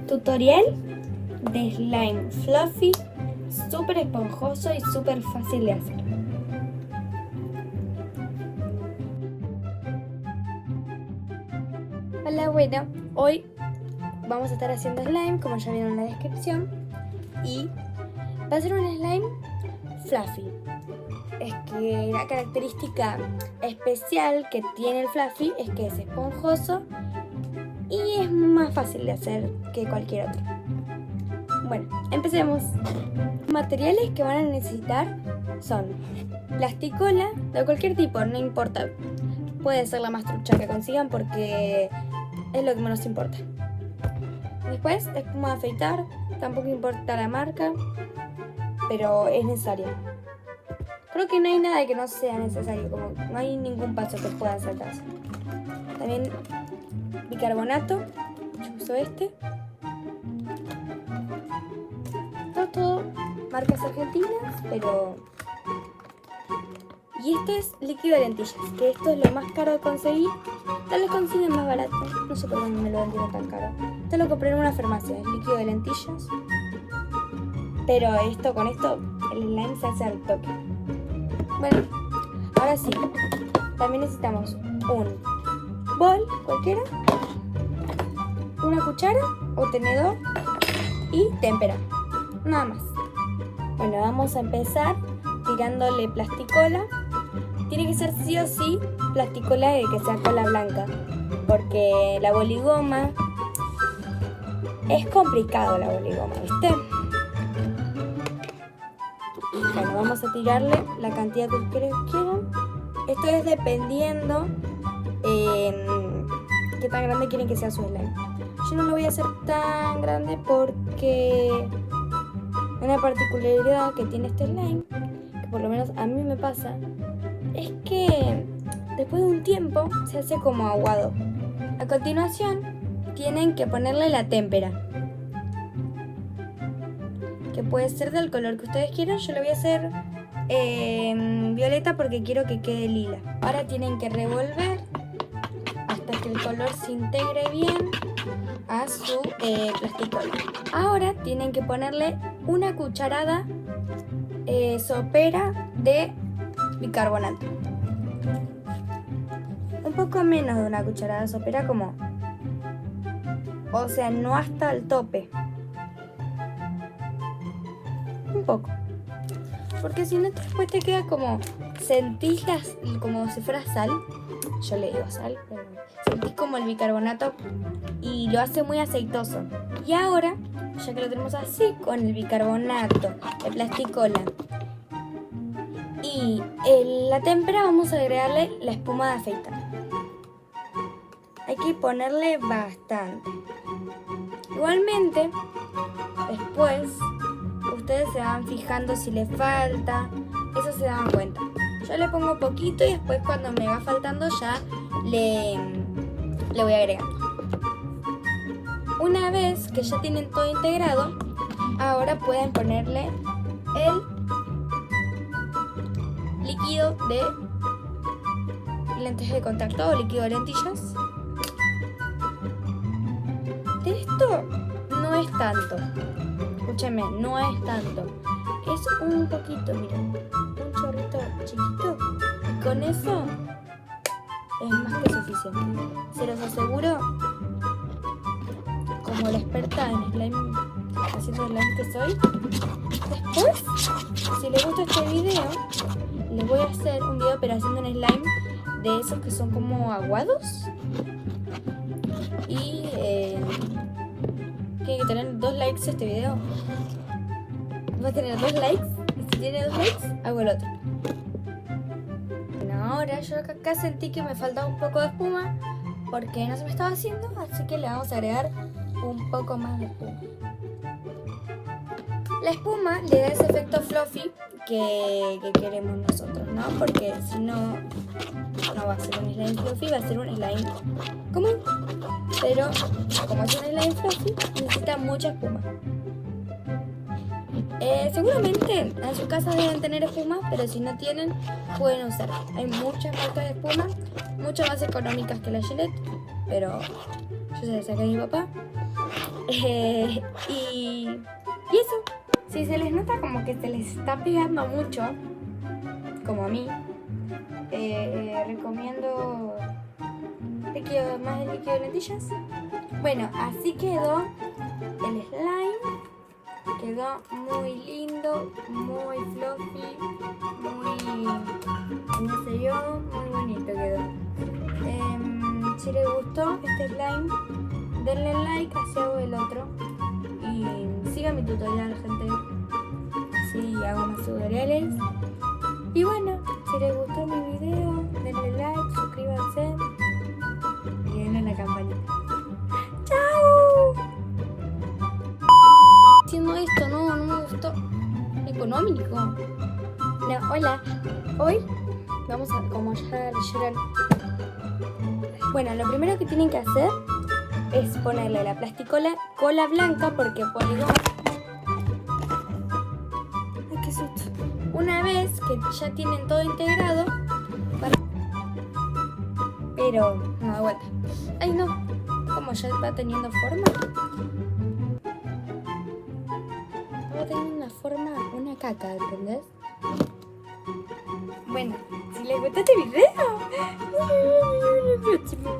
Tutorial de slime fluffy, súper esponjoso y súper fácil de hacer. Hola, bueno, hoy vamos a estar haciendo slime, como ya vieron en la descripción, y va a ser un slime fluffy. Es que la característica especial que tiene el fluffy es que es esponjoso y es más fácil de hacer que cualquier otro. Bueno, empecemos. Los materiales que van a necesitar son plasticola de cualquier tipo, no importa. Puede ser la más trucha que consigan porque es lo que menos importa. Después, espuma de afeitar, tampoco importa la marca, pero es necesaria. Creo que no hay nada que no sea necesario, como no hay ningún paso que pueda saltarse. También bicarbonato, yo uso este. Todo marcas argentinas, pero... Y esto es líquido de lentillas, que esto es lo más caro de conseguir. Tal vez consiguen más barato, no sé por dónde me lo vendieron tan caro. Esto lo compré en una farmacia, es líquido de lentillas. Pero con esto, el slime se hace al toque. Bueno, ahora sí, también necesitamos un bol cualquiera, una cuchara o tenedor y témpera, nada más. Bueno, vamos a empezar tirándole plasticola. Tiene que ser sí o sí plasticola de que sea cola blanca, porque la boligoma es complicado, la boligoma, ¿viste? Bueno, vamos a tirarle la cantidad que ustedes quieran. Esto es dependiendo qué tan grande quieren que sea su slime. Yo no lo voy a hacer tan grande porque una particularidad que tiene este slime, que por lo menos a mí me pasa, es que después de un tiempo se hace como aguado. A continuación tienen que ponerle la témpera, que puede ser del color que ustedes quieran. Yo lo voy a hacer violeta porque quiero que quede lila. Ahora tienen que revolver hasta que el color se integre bien a su plasticola. Ahora tienen que ponerle una cucharada sopera de bicarbonato. Un poco menos de una cucharada sopera, como... O sea, no hasta el tope. Un poco. Porque si no, después te queda como... Sentís como si fuera sal. Yo le digo sal, pero sentís como el bicarbonato y lo hace muy aceitoso. Y ahora, ya que lo tenemos así, con el bicarbonato, el plasticola y la témpera, vamos a agregarle la espuma de afeitar. Hay que ponerle bastante. Igualmente, después ustedes se van fijando si les falta, eso se dan cuenta. Yo le pongo poquito y después cuando me va faltando ya le voy agregando. Una vez que ya tienen todo integrado, ahora pueden ponerle el líquido de lentes de contacto o líquido de lentillas. De esto no es tanto, escúcheme, no es tanto, es un poquito, miren, un chorrito chiquito, y con eso es más que suficiente. Se los aseguro, como la experta en slime, haciendo slime que soy. Después, si les gusta este video, les voy a hacer un video pero haciendo un slime de esos que son como aguados. Y tiene que tener 2 likes este video. Va a tener 2 likes. Y si tiene 2 likes, hago el otro. Bueno, ahora yo acá sentí que me faltaba un poco de espuma porque no se me estaba haciendo, así que le vamos a agregar un poco más de espuma. La espuma le da ese efecto fluffy que queremos nosotros, ¿no? Porque si no, no va a ser un slime fluffy, va a ser un slime común. Pero como es un slime fluffy, necesita mucha espuma. Seguramente en sus casas deben tener espuma, pero si no tienen, pueden usar. Hay muchas marcas de espuma, mucho más económicas que la Gillette, pero yo se la saqué a mi papá Y eso, si se les nota como que se les está pegando mucho, como a mí, recomiendo más el líquido de lentillas. Bueno, así quedó el slime. Quedó muy lindo, muy fluffy, no sé yo, muy bonito quedó. Si les gustó este slime, denle like, así hago el otro. Y sigan mi tutorial, gente. Sí, hago más tutoriales. Y bueno, si les gustó mi video, denle like, suscríbanse y denle a la campanita. ¡Chao! Haciendo esto, no me gustó. Económico. No, hola. Hoy vamos a, como ya leyeron. Bueno, lo primero que tienen que hacer es ponerle la plasticola cola blanca porque poligón. Ay, qué susto. Una vez que ya tienen todo integrado, pero no da vuelta. Ay, no. Como ya va teniendo forma. Va teniendo una forma, una caca, ¿entendés? Bueno, si les gustó este video, nos vemos en el próximo.